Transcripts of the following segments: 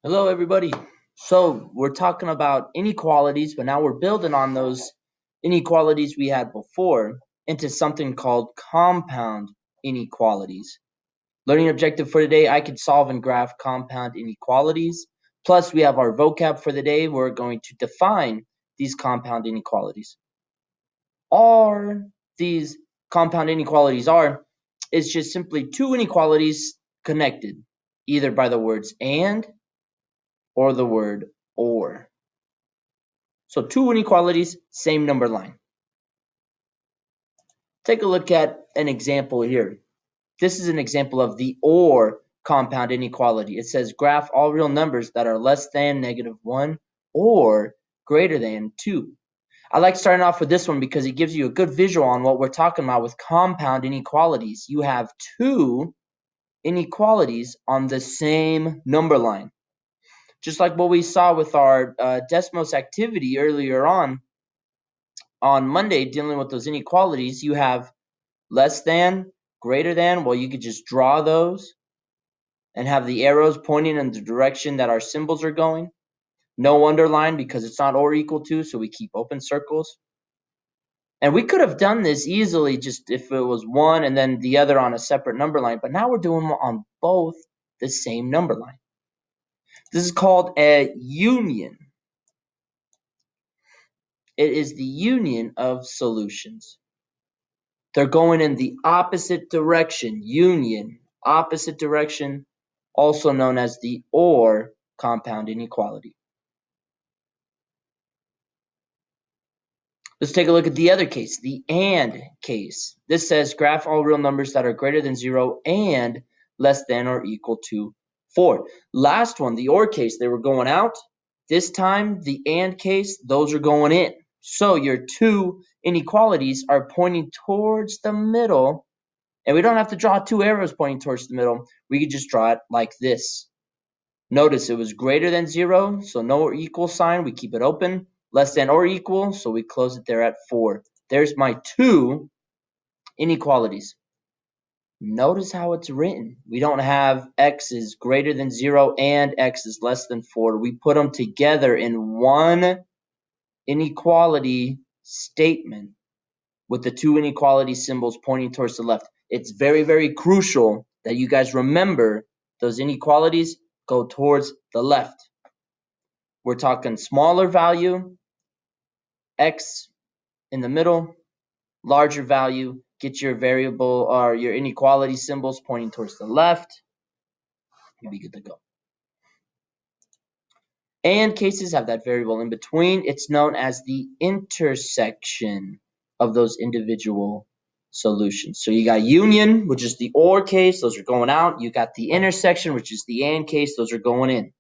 Hello, everybody. So we're talking about inequalities, but now we're building on those inequalities we had before into something called compound inequalities. Learning objective for today, I could solve and graph compound inequalities. Plus, we have our vocab for the day. We're going to define these compound inequalities. All these compound inequalities are is just simply two inequalities connected, either by the words and or the word or. So two inequalities, same number line. Take a look at an example here. This is an example of the or compound inequality. It says graph all real numbers that are less than -1 or greater than 2. I like starting off with this one because it gives you a good visual on what we're talking about with compound inequalities. You have two inequalities on the same number line. Just like what we saw with our Desmos activity earlier on Monday, dealing with those inequalities, you have less than, greater than. Well, you could just draw those and have the arrows pointing in the direction that our symbols are going. No underline because it's not or equal to, so we keep open circles. And we could have done this easily just if it was one and then the other on a separate number line, but now we're doing them on both the same number line. This is called a union. It is the union of solutions. They're going in the opposite direction. Union, opposite direction, also known as the or compound inequality. Let's take a look at the other case, the and case. This says graph all real numbers that are greater than 0 and less than or equal to 4. Last one, the or case, they were going out. This time, the and case, those are going in. So your two inequalities are pointing towards the middle. And we don't have to draw two arrows pointing towards the middle. We could just draw it like this. Notice it was greater than 0, so no or equal sign. We keep it open. Less than or equal, so we close it there at 4. There's my two inequalities. Notice how it's written. We don't have x is greater than 0 and x is less than 4. We put them together in one inequality statement with the two inequality symbols pointing towards the left. It's very, very crucial that you guys remember those inequalities go towards the left. We're talking smaller value, x in the middle, larger value, get your variable or your inequality symbols pointing towards the left. You'll be good to go. And cases have that variable in between. It's known as the intersection of those individual solutions. So you got union, which is the or case, those are going out. You got the intersection, which is the and case, those are going in.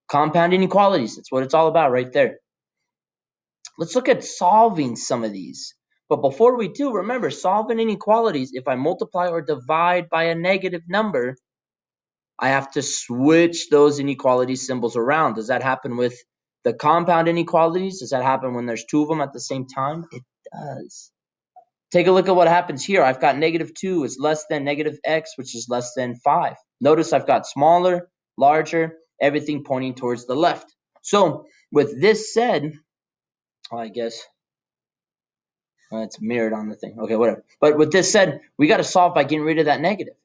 Compound inequalities, that's what it's all about right there. Let's look at solving some of these. But before we do, remember, solving inequalities, if I multiply or divide by a negative number, I have to switch those inequality symbols around. Does that happen with the compound inequalities? Does that happen when there's two of them at the same time? It does. Take a look at what happens here. I've got -2 is less than negative x, which is less than 5. Notice I've got smaller, larger, everything pointing towards the left. So with this said, I guess it's mirrored on the thing. Okay, whatever. But with this said, we got to solve by getting rid of that negative.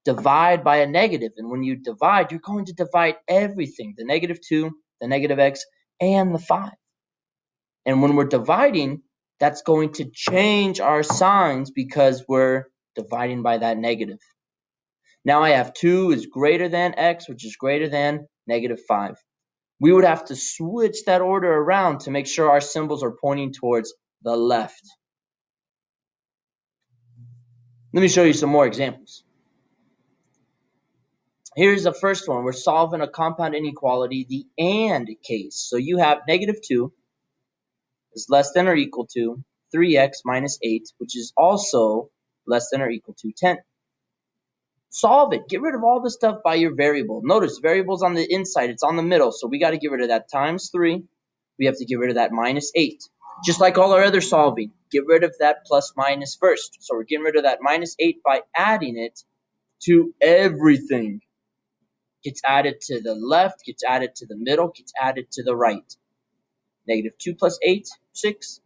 Divide by a negative. And when you divide, you're going to divide everything. The -2, the negative x, and the 5. And when we're dividing, that's going to change our signs because we're dividing by that negative. Now I have 2 is greater than x, which is greater than -5. We would have to switch that order around to make sure our symbols are pointing towards the left. Let me show you some more examples. Here's the first one. We're solving a compound inequality, the and case. So you have -2 is less than or equal to 3x minus 8, which is also less than or equal to 10. Solve it. Get rid of all the stuff by your variable. Notice variable's on the inside. It's on the middle. So we got to get rid of that times 3. We have to get rid of that minus 8. Just like all our other solving, get rid of that plus minus first. So we're getting rid of that minus 8 by adding it to everything. gets added to the left, gets added to the middle, gets added to the right. Negative 2 plus 8, 6.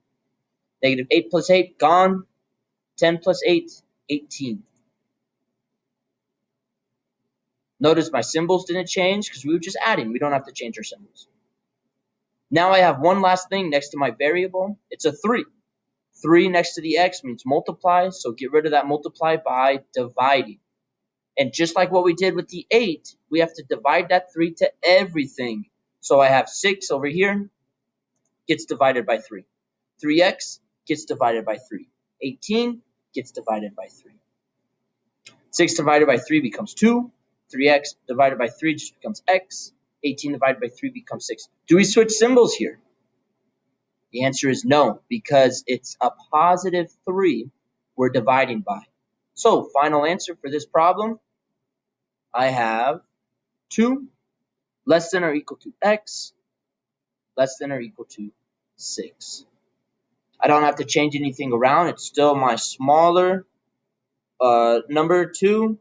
Negative 8 plus 8, gone. 10 plus 8, 18. Notice my symbols didn't change because we were just adding. We don't have to change our symbols. Now I have one last thing next to my variable. It's a 3. 3 next to the x means multiply, so get rid of that multiply by dividing. And just like what we did with the 8, we have to divide that 3 to everything. So I have 6 over here, gets divided by 3. 3x gets divided by 3. 18 gets divided by 3. 6 divided by 3 becomes 2. 3x divided by 3 just becomes x. 18 divided by 3 becomes 6. Do we switch symbols here? The answer is no, because it's a positive 3 we're dividing by. So, final answer for this problem, I have 2 less than or equal to x less than or equal to 6. I don't have to change anything around. It's still my smaller number 2,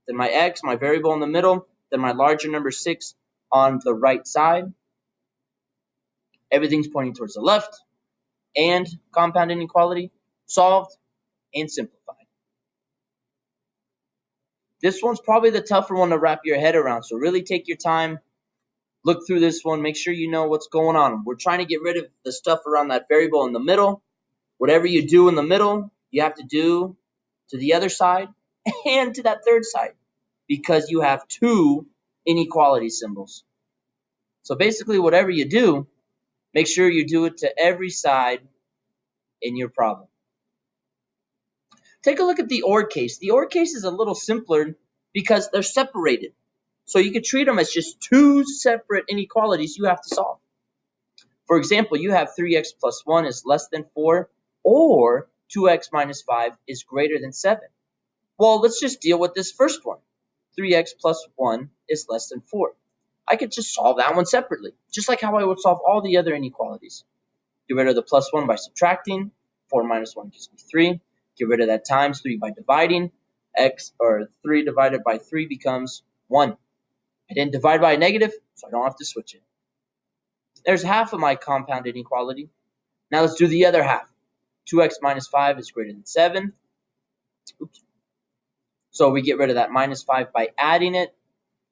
then my x, my variable in the middle, then my larger number 6 on the right side. Everything's pointing towards the left, and compound inequality solved and simplified. This one's probably the tougher one to wrap your head around, so really take your time, look through this one, make sure you know what's going on. We're trying to get rid of the stuff around that variable in the middle. Whatever you do in the middle, you have to do to the other side and to that third side, because you have 2 inequality symbols. So basically, whatever you do, make sure you do it to every side in your problem. Take a look at the OR case. The OR case is a little simpler because they're separated. So you could treat them as just 2 separate inequalities you have to solve. For example, you have 3x plus 1 is less than 4, or 2x minus 5 is greater than 7. Well, let's just deal with this first one. 3x plus 1 is less than 4. I could just solve that one separately, just like how I would solve all the other inequalities. Get rid of the plus 1 by subtracting. 4 minus 1 gives me 3. Get rid of that times 3 by dividing. 3 divided by 3 becomes 1. I didn't divide by a negative, so I don't have to switch it. There's half of my compound inequality. Now let's do the other half. 2x minus 5 is greater than 7. Oops. So we get rid of that minus 5 by adding it.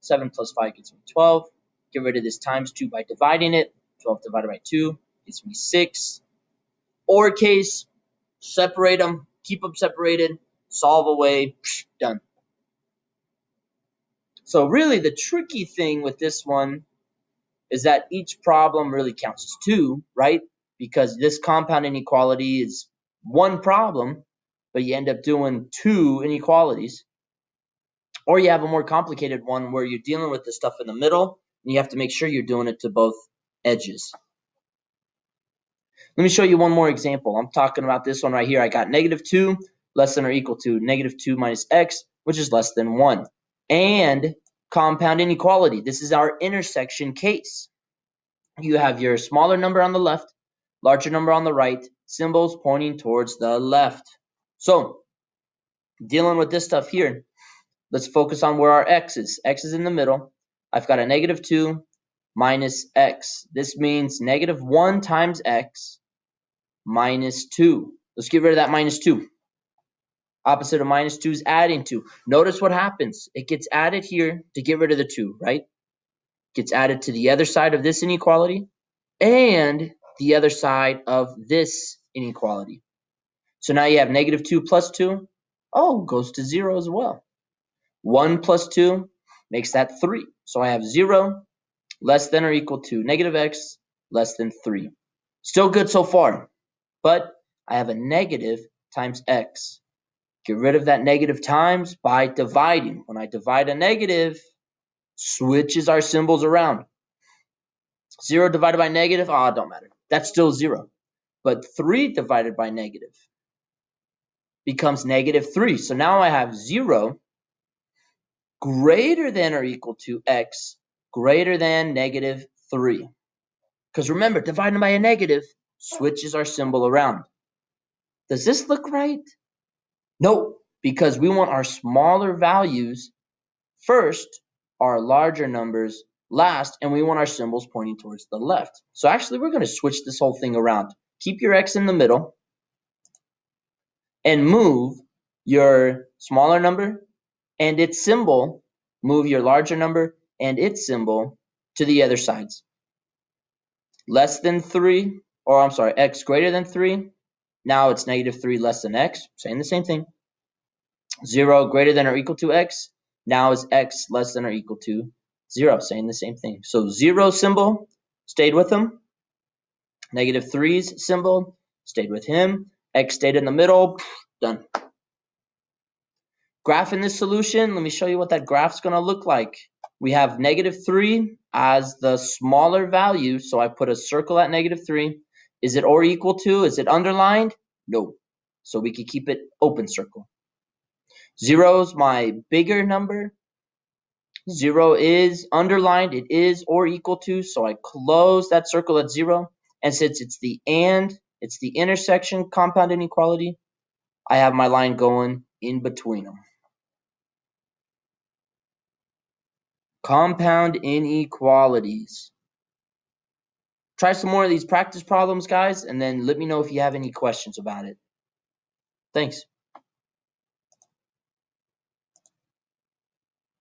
7 plus 5 gets me 12. Get rid of this times 2 by dividing it. 12 divided by 2 gets me 6. OR case, separate them, keep them separated, solve away, done. So really the tricky thing with this one is that each problem really counts as 2, right? Because this compound inequality is one problem, but you end up doing 2 inequalities. Or you have a more complicated one where you're dealing with the stuff in the middle, and you have to make sure you're doing it to both edges. Let me show you one more example. I'm talking about this one right here. I got negative 2 less than or equal to negative 2 minus x, which is less than 1. And compound inequality. This is our intersection case. You have your smaller number on the left, larger number on the right, symbols pointing towards the left. So, dealing with this stuff here, let's focus on where our x is. X is in the middle. I've got a negative 2 minus x. This means negative 1 times x minus 2. Let's get rid of that minus 2. Opposite of minus 2 is adding 2. Notice what happens. It gets added here to get rid of the 2, right? Gets added to the other side of this inequality and the other side of this inequality. So now you have negative 2 plus 2. Oh, goes to 0 as well. 1 plus 2 makes that 3. So I have 0 less than or equal to negative x less than 3. Still good so far, but I have a negative times x. Get rid of that negative times by dividing. When I divide a negative, switches our symbols around. 0 divided by negative, it don't matter. That's still 0. But 3 divided by negative becomes negative 3. So now I have 0 greater than or equal to x greater than negative 3. Because remember, dividing by a negative switches our symbol around. Does this look right? No, because we want our smaller values first, our larger numbers last, and we want our symbols pointing towards the left. So actually, we're going to switch this whole thing around. Keep your x in the middle and move your smaller number and its symbol, move your larger number and its symbol to the other sides. Less than 3, or I'm sorry, x greater than 3. Now it's -3 less than x, saying the same thing. 0 greater than or equal to x. Now is x less than or equal to 0, saying the same thing. So 0 symbol stayed with him. -3's symbol stayed with him. X stayed in the middle. Done. Graph in this solution, let me show you what that graph's going to look like. We have -3 as the smaller value, so I put a circle at -3. Is it or equal to? Is it underlined? No. So we could keep it open circle. 0 is my bigger number. 0 is underlined. It is or equal to, so I close that circle at 0. And since it's the intersection compound inequality, I have my line going in between them. Compound inequalities. Try some more of these practice problems, guys, and then let me know if you have any questions about it. Thanks.